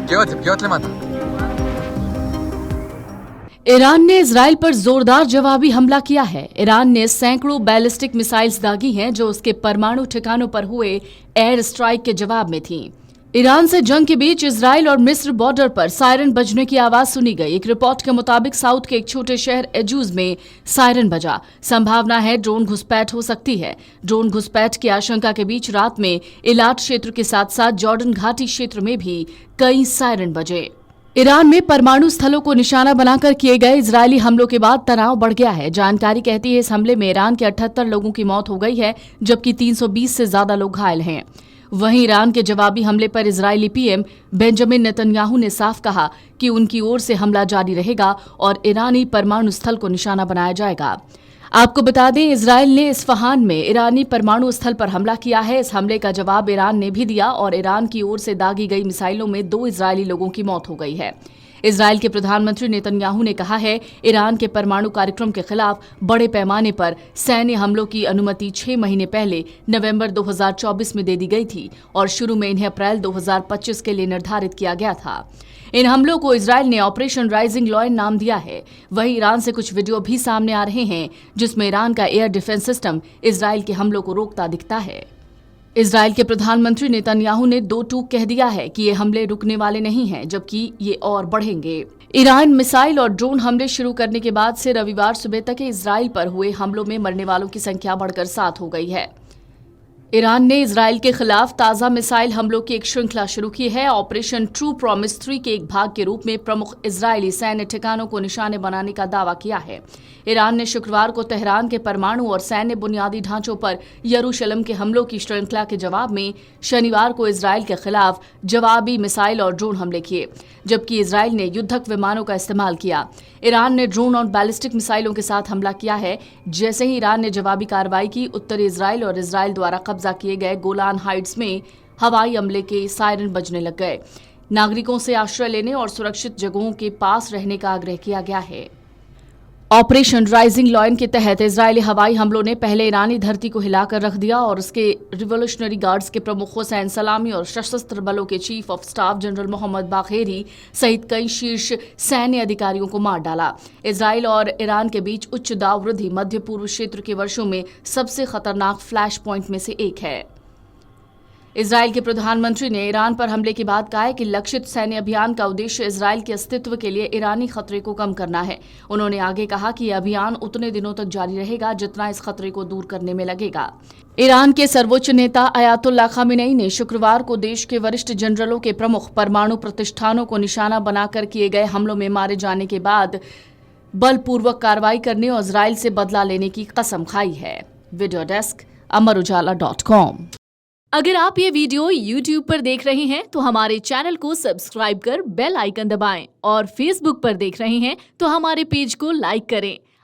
Bgiot lemata. Iran ने Israel पर जोरदार जवाबी हमला किया है। ईरान ने सैकड़ों बैलिस्टिक मिसाइल्स दागी हैं जो उसके परमाणु ठिकानों पर हुए एयर स्ट्राइक के जवाब में थीं। ईरान से जंग के बीच इजराइल और मिस्र बॉर्डर पर सायरन बजने की आवाज सुनी गई। एक रिपोर्ट के मुताबिक साउथ के एक छोटे शहर एजूज में सायरन बजा। संभावना है ड्रोन घुसपैठ हो सकती है। ड्रोन घुसपैठ की आशंका के बीच रात में इलाट क्षेत्र के साथ साथ जॉर्डन घाटी क्षेत्र में भी कई सायरन बजे। ईरान में परमाणु स्थलों को निशाना बनाकर किए गए इजरायली हमलों के बाद तनाव बढ़ गया है। जानकारी कहती है इस हमले में ईरान के 78 लोगों की मौत हो गई है, जबकि 320 से ज्यादा लोग घायल हैं। वहीं ईरान के जवाबी हमले पर इजरायली पीएम बेंजामिन नेतन्याहू ने साफ कहा कि उनकी ओर से हमला जारी रहेगा और ईरानी परमाणु स्थल को निशाना बनाया जाएगा। आपको बता दें, इजरायल ने इस्फहान में ईरानी परमाणु स्थल पर हमला किया है। इस हमले का जवाब ईरान ने भी दिया और ईरान की ओर से दागी गई मिसाइलों में 2 इजरायली लोगों की मौत हो गई है। इजरायल के प्रधानमंत्री नेतन्याहू ने कहा है ईरान के परमाणु कार्यक्रम के खिलाफ बड़े पैमाने पर सैन्य हमलों की अनुमति 6 महीने पहले नवंबर 2024 में दे दी गई थी और शुरू में इन्हें अप्रैल 2025 के लिए निर्धारित किया गया था। इन हमलों को इजरायल ने ऑपरेशन राइजिंग लॉयन नाम दिया है। वहीं ईरान से कुछ वीडियो भी सामने आ रहे हैं जिसमें ईरान का एयर डिफेंस सिस्टम इजरायल के हमलों को रोकता दिखता है। इजरायल के प्रधानमंत्री नेतन्याहू ने 2 टूक कह दिया है कि ये हमले रुकने वाले नहीं हैं, जबकि ये और बढ़ेंगे। ईरान मिसाइल और ड्रोन हमले शुरू करने के बाद से रविवार सुबह तक इजरायल पर हुए हमलों में मरने वालों की संख्या बढ़कर 7 हो गई है। ईरान ने इजरायल के खिलाफ ताजा मिसाइल हमलों की एक श्रृंखला शुरू की है। ऑपरेशन ट्रू प्रॉमिस 3 के एक भाग के रूप में प्रमुख इजरायली सैन्य ठिकानों को निशाने बनाने का दावा किया है। ईरान ने शुक्रवार को तेहरान के परमाणु और सैन्य बुनियादी ढांचों पर यरूशलेम के हमलों की श्रृंखला के जवाब में शनिवार को इजरायल के खिलाफ जवाबी मिसाइल और ड्रोन हमले किए, जबकि इजरायल ने युद्धक विमानों का इस्तेमाल किया। ईरान ने ड्रोन और बैलिस्टिक मिसाइलों के साथ हमला किया है। जैसे ही ईरान ने जवाबी कार्रवाई की, उत्तरी इजरायल और इजरायल द्वारा कब्जा किए गए गोलान हाइट्स में हवाई हमले के सायरन बजने लग गए। नागरिकों से आश्रय लेने और सुरक्षित जगहों के पास रहने का आग्रह किया गया है। ऑपरेशन राइजिंग लॉयन के तहत इजरायली हवाई हमलों ने पहले ईरानी धरती को हिलाकर रख दिया और उसके रिवोल्यूशनरी गार्ड्स के प्रमुख हुसैन सलामी और सशस्त्र बलों के chief of staff general Mohammad Bagheri सहित कई शीर्ष सैन्य अधिकारियों को मार डाला। इजरायल और ईरान के बीच उच्च दाव वृद्धि मध्य पूर्व क्षेत्र के वर्षों में सबसे खतरनाक फ्लैश पॉइंट में से एक है। इजरायल के प्रधानमंत्री ने ईरान पर हमले के बाद कहा है कि लक्षित सैन्य अभियान का उद्देश्य इजरायल के अस्तित्व के लिए ईरानी खतरे को कम करना है। उन्होंने आगे कहा कि यह अभियान उतने दिनों तक जारी रहेगा जितना इस खतरे को दूर करने में लगेगा। ईरान के सर्वोच्च नेता अयातुल्ला खामेनेई ने शुक्रवार को देश के वरिष्ठ जनरलों के प्रमुख परमाणु प्रतिष्ठानों को निशाना बनाकर किए गए हमलों में मारे जाने के बाद बलपूर्वक कार्रवाई करने और इजरायल से बदला लेने की कसम खाई है। Video desk amarujala.com। अगर आप ये वीडियो YouTube पर देख रहे हैं तो हमारे चैनल को सब्सक्राइब कर बेल आइकन दबाएं और Facebook पर देख रहे हैं तो हमारे पेज को लाइक करें।